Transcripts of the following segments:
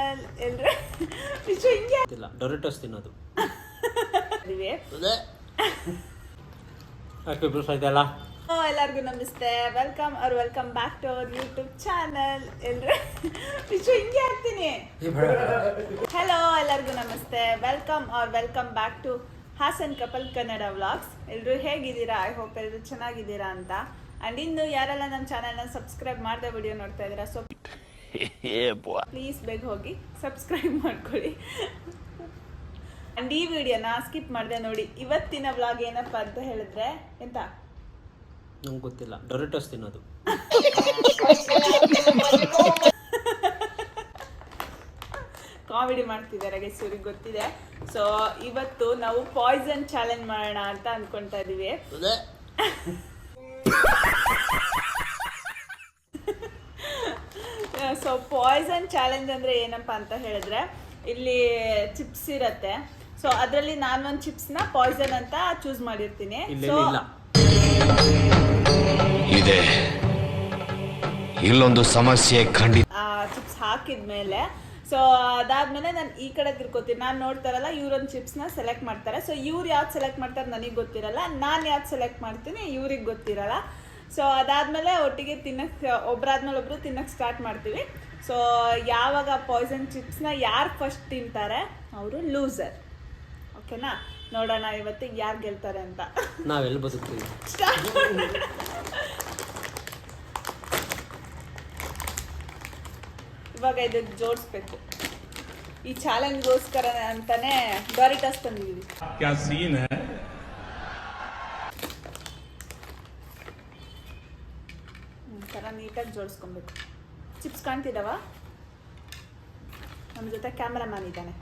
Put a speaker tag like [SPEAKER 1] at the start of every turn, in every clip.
[SPEAKER 1] Channel ಎಲ್ಲರೂ ಹಿಂಗೆ
[SPEAKER 2] ಇಲ್ಲ ಡೊರೆಟೋಸ್ ತಿನ್ನೋದು ಆಯ್ತಲ್ಲ.
[SPEAKER 1] ಎಲ್ಲರಿಗೂ ನಮಸ್ತೆ, welcome back to our YouTube channel. ಎಲ್ಲರೂ ಹಿಂಗೆ ಆಗ್ತೀನಿ. ಹಲೋ, ಎಲ್ಲರಿಗೂ ನಮಸ್ತೆ, welcome back to Hassan couple Kannada vlogs. ಎಲ್ಲರೂ ಹೇಗಿದ್ದೀರಾ? ಐ ಹೋಪ್ ಎಲ್ಲರೂ ಚೆನ್ನಾಗಿದ್ದೀರಾ ಅಂತ. ಅಂಡ್ ಇನ್ನು ಯಾರೆಲ್ಲ ನಮ್ಮ ಚಾನಲ್ನ ಸಬ್ಸ್ಕ್ರೈಬ್ ಮಾಡದೆ ವಿಡಿಯೋ ನೋಡ್ತಾ ಇದ್ದೀರಾ, ಸೊ ಪ್ಲೀಸ್ ಬೇಗ ಹೋಗಿ ಸಬ್ಸ್ಕ್ರೈಬ್ ಮಾಡ್ಕೊಳ್ಳಿ. ಅಂಡ್ ಈ ವಿಡಿಯೋನ ಸ್ಕಿಪ್ ಮಾಡದೆ ನೋಡಿ. ಇವತ್ತಿನ ವ್ಲಾಗ್ ಏನಪ್ಪ ಅಂತ ಹೇಳಿದ್ರೆ ಎಂತ
[SPEAKER 2] ನಂಗೆ ಗೊತ್ತಿಲ್ಲ, ಡೊರೆಟೋಸ್ ತಿನ್ನೋದು.
[SPEAKER 1] ಕಾಮಿಡಿ ಮಾಡ್ತಿದ್ದಾರೆ ಗೈಸ್, ಇವ್ರಿಗೆ ಗೊತ್ತಿದೆ. ಸೊ ಇವತ್ತು ನಾವು ಪಾಯ್ಸನ್ ಚಾಲೆಂಜ್ ಮಾಡೋಣ ಅಂತ ಅನ್ಕೊಂತಾ ಇದೀವಿ. ಸೊ ಪಾಯ್ಸನ್ ಚಾಲೆಂಜ್ ಅಂದ್ರೆ ಏನಪ್ಪಾ ಅಂತ ಹೇಳಿದ್ರೆ, ಇಲ್ಲಿ ಚಿಪ್ಸ್ ಇರತ್ತೆ. ಸೊ ಅದರಲ್ಲಿ ನಾನೊಂದು ಚಿಪ್ಸ್ನ ಪಾಯ್ಸನ್ ಅಂತ ಚೂಸ್ ಮಾಡಿರ್ತೀನಿ. ಸೊ
[SPEAKER 3] ಇದೆ ಇಲ್ಲೊಂದು ಸಮಸ್ಯೆ ಖಂಡಿತ.
[SPEAKER 1] ಚಿಪ್ಸ್ ಹಾಕಿದ್ಮೇಲೆ ಸೊ ಅದಾದ್ಮೇಲೆ ನಾನು ಈ ಕಡೆ ತಿರ್ಕೋತೀನಿ. ನಾನು ನೋಡ್ತಾರಲ್ಲ, ಇವ್ರೊಂದು ಚಿಪ್ಸ್ನ ಸೆಲೆಕ್ಟ್ ಮಾಡ್ತಾರೆ. ಸೊ ಇವ್ರು ಯಾವ್ದು ಸೆಲೆಕ್ಟ್ ಮಾಡ್ತಾರೆ ನನಗೆ ಗೊತ್ತಿರಲ್ಲ, ನಾನು ಯಾವ್ದು ಸೆಲೆಕ್ಟ್ ಮಾಡ್ತೀನಿ ಇವ್ರಿಗೆ ಗೊತ್ತಿರಲ್ಲ. ಸೊ ಅದಾದ್ಮೇಲೆ ಒಟ್ಟಿಗೆ ತಿನ್ನಕ್ಕೆ ಒಬ್ರಾದ್ಮೇಲೆ ಒಬ್ರು ತಿನ್ನಕ್ಕೆ ಸ್ಟಾರ್ಟ್ ಮಾಡ್ತೀವಿ. ಸೊ ಯಾವಾಗ ಪಾಯ್ಸನ್ ಚಿಪ್ಸ್ನ ಯಾರು ಫಸ್ಟ್ ತಿಂತಾರೆ ಅವರು ಲೂಸರ್. ಓಕೆನಾ? ನೋಡೋಣ ಇವತ್ತಿಗೆ ಯಾರು ಗೆಲ್ತಾರೆ ಅಂತ.
[SPEAKER 2] ನಾವೆಲ್ಲ ಬದುಕ್ತೀವಿ.
[SPEAKER 1] ಇವಾಗ ಇದಕ್ಕೆ ಜೋಡಿಸ್ಬೇಕು. ಈ ಚಾಲೆಂಜ್ಗೋಸ್ಕರ ಅಂತಾನೆ ಡೊರಿಟೋಸ್ ತಂದಿದ್ದೀವಿ. ಥರ ನೀಟಾಗಿ ಜೋಡಿಸ್ಕೊಬೇಕು. ಚಿಪ್ಸ್ ಕಾಣ್ತಿದ್ದಾವ? ನಮ್ಮ ಜೊತೆ ಕ್ಯಾಮ್ರಾಮ್ಯಾನ್ ಇದ್ದಾನೆ.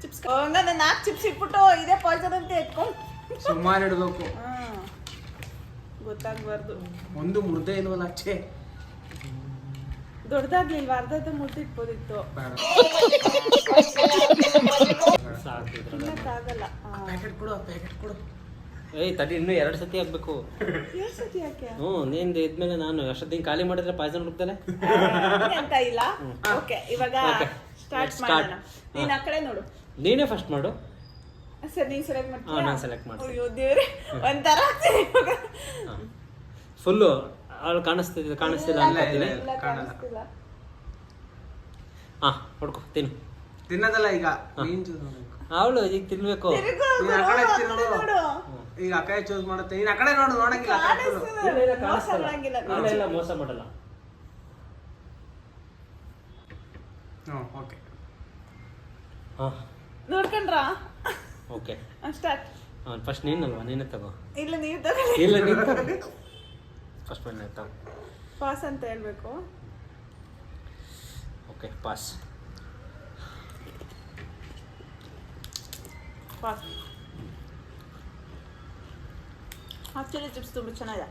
[SPEAKER 1] ಚಿಪ್ಸ್ ನಾನು 4 ಚಿಪ್ಸ್ ಇಟ್ಬಿಟ್ಟು ಇದೇ ಪಾಯ್ಸನ್ ಅಂತ ಎತ್ಕೊಂಡು
[SPEAKER 4] ಸುಮಾರು ಇಡಬೇಕು.
[SPEAKER 1] ಗೊತ್ತಾಗ್ಬಾರ್ದು.
[SPEAKER 4] ಒಂದು ಮುರ್ದೆ ಇಲ್ವಲ್ಲ ಅಚ್ಚೆ,
[SPEAKER 1] ದೊಡ್ಡದಾಗ್ಲಿಲ್ವಾ? ಅರ್ಧದ ಮುರ್ದು ಇಟ್ಬೋದಿತ್ತು. ತಿನ್ನಕ್ಕಾಗಲ್ಲ.
[SPEAKER 4] ಪ್ಯಾಕೆಟ್ ಕೊಡು.
[SPEAKER 2] ಏಯ್ ತಡಿ, ಇನ್ನೂ 2 ಸತಿ ಆಗ್ಬೇಕು.
[SPEAKER 1] 2 ಸತಿ ಯಾಕೆ?
[SPEAKER 2] ನೀನ್ ಇದ್ಮೇಲೆ ನಾನು ಅಷ್ಟೊತ್ತಿಗೆ ಖಾಲಿ ಮಾಡಿದ್ರೆ ಪಾಯ್ಸನ್ ಹುಡುಕ್ತಾನೆ
[SPEAKER 1] ಅಂತ ಇಲ್ಲ. ಓಕೆ, ಇವಾಗ ಸ್ಟಾರ್ಟ್ ಮಾಡೋಣ. ನೀನ್ ಆ ಕಡೆ ನೋಡು.
[SPEAKER 2] ನೀನೇ ಫಸ್ಟ್ ಮಾಡು.
[SPEAKER 1] ಸರ್, ನೀನ್ ಸೆಲೆಕ್ಟ್ ಮಾಡ್ತೀಯಾ?
[SPEAKER 2] ನಾನು ಸೆಲೆಕ್ಟ್ ಮಾಡ್ತೀನಿ.
[SPEAKER 1] ಅಯ್ಯೋ ದೇವ್ರೆ, ಒಂಥರ
[SPEAKER 2] ಫುಲ್ಲು ಅವಳು ಕಾಣಿಸ್ತಿಲ್ಲ ಅನ್ಕೋತೀನಿ.
[SPEAKER 1] ಕಾಣಿಸ್ತಿಲ್ಲ.
[SPEAKER 2] ಹೊಡ್ಕೊ ತಿನ್ನು.
[SPEAKER 4] ತಿನ್ನೋದಲ್ಲ ಈಗ, ನೀನ್ ಚೂಸ್ ಮಾಡ್ಬೇಕು.
[SPEAKER 2] ಅವಳು ಈಗ ತಿನ್ಬೇಕು.
[SPEAKER 4] ನೀನ್ ಆ ಕಡೆ ತಿನ್ನೋದು. ಈಗ ಆ ಕಡೆ ಚೂಸ್ ಮಾಡುತ್ತೆ. ನೀನ್ ಆ ಕಡೆ ನೋಡು, ನೋಡಂಗಿಲ್ಲ.
[SPEAKER 2] ಇಲ್ಲ, ಮೋಸ ಮಾಡಲ್ಲ.
[SPEAKER 4] ಓಕೆ.
[SPEAKER 1] ನೋಡ್ಕೊಂಡ್ರ?
[SPEAKER 2] Okay,
[SPEAKER 1] start.
[SPEAKER 2] ಫಸ್ಟ್ ನೀನಲ್ವಾ? ನೀನೇ ತಗೋ.
[SPEAKER 1] ಇಲ್ಲ, ನೀವು ತಗೊಳ್ಳಿ.
[SPEAKER 2] ಇಲ್ಲ, ನೀನು ಫಸ್ಟ್ ನೀನೇ ತಗೋ.
[SPEAKER 1] ಪಾಸ್ ಅಂತ ಹೇಳ್ಬೇಕು.
[SPEAKER 2] Okay, pass.
[SPEAKER 1] Pass. Actually chips ತುಂಬ ಚೆನ್ನಾಗಿದೆ.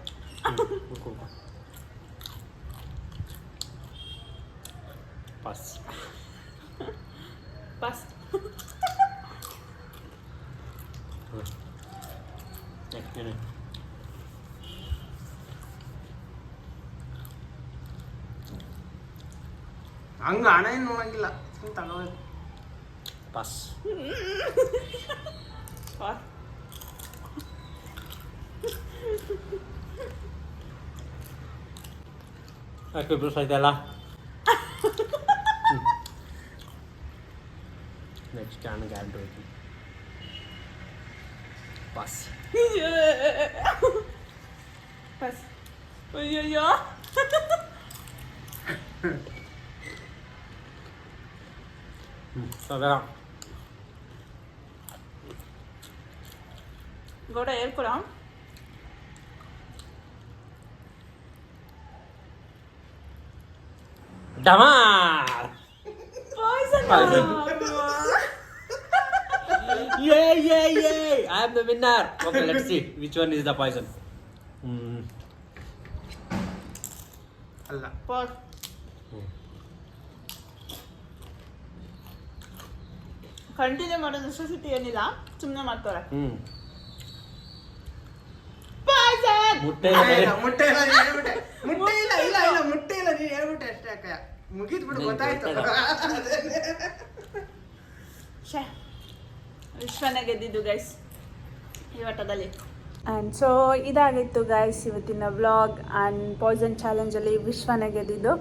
[SPEAKER 2] ಪಾಸ್.
[SPEAKER 1] ಪಾಸ್.
[SPEAKER 4] ಹಂಗ ಹಣ ಏನು ನೋಡಂಗಿಲ್ಲ, ತಗೋಬೇಕು.
[SPEAKER 2] ಪಾಸ್.
[SPEAKER 1] ಪಾಸ್.
[SPEAKER 2] ಬ್ರೂಸ್ ಆಯ್ತಲ್ಲ. ನೆಕ್ಸ್ಟ್ ನಾನು ಗ್ಯಾರಂಟಿ ಹೋಯ್ತೀನಿ. ಪಾಸ್.
[SPEAKER 1] ಪಾಸ್. ಅಯ್ಯಯ್ಯೋ.
[SPEAKER 2] ಸದಾ
[SPEAKER 1] ಗೌಡ ಹೇಳ್ಕೊಳ.
[SPEAKER 2] ಡಮಾರ್.
[SPEAKER 1] Poison.
[SPEAKER 2] Yay! I am the winner. Okay, let's see which one is the poison.
[SPEAKER 4] ಅಲ್ಲ.
[SPEAKER 1] ಪಾಸ್. ಕಂಟಿನ್ಯೂ ಮಾಡೋ ನೆಸೆಸಿಟಿ ಏನಿಲ್ಲ, ಸುಮ್ಮನೆ ಮಾಡ್ತಾರೆ.
[SPEAKER 2] ಮುಟ್ಟೆ
[SPEAKER 4] ಮುಟ್ಟೆ ಇಲ್ಲ, ನೀನ್ ಹೇಳ್ಬಿಟ್ಟೆ. ಮುಟ್ಟೆ ಇಲ್ಲ, ನೀನ್ ಹೇಳ್ಬಿಟ್ಟೆ ಅಷ್ಟೇ ಅಕ್ಕ. ಮುಗೀತ್ ಬಿಡು
[SPEAKER 2] ನೀನ್
[SPEAKER 4] ಗೊತ್ತಾಯ್ತು
[SPEAKER 1] ಶೇ ವಿಶ್ವನೇ ಗೆದ್ದಿದ್ದು ಗೈಸ್ ಈ ಆಟದಲ್ಲಿ. ಆ್ಯಂಡ್ ಸೊ ಇದಾಗಿತ್ತು ಗೈಸ್ ಇವತ್ತಿನ ವ್ಲಾಗ್ ಆ್ಯಂಡ್ ಪಾಯ್ಸನ್ ಚಾಲೆಂಜಲ್ಲಿ ವಿಶ್ವನೇ ಗೆದ್ದಿದ್ದು.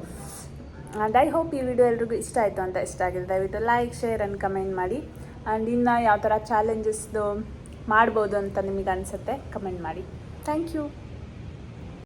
[SPEAKER 1] ಆ್ಯಂಡ್ ಐ ಹೋಪ್ ಈ ವಿಡಿಯೋ ಎಲ್ರಿಗೂ ಇಷ್ಟ ಆಯಿತು ಅಂತ. ಇಷ್ಟ ಆಗಿದೆ ದಯವಿಟ್ಟು ಲೈಕ್ ಶೇರ್ ಆ್ಯಂಡ್ ಕಮೆಂಟ್ ಮಾಡಿ. ಆ್ಯಂಡ್ ಇನ್ನು ಯಾವ ಥರ ಚಾಲೆಂಜಸ್ದು ಮಾಡ್ಬೋದು ಅಂತ ನಿಮಗೆ ಅನಿಸುತ್ತೆ ಕಮೆಂಟ್ ಮಾಡಿ. Thank you.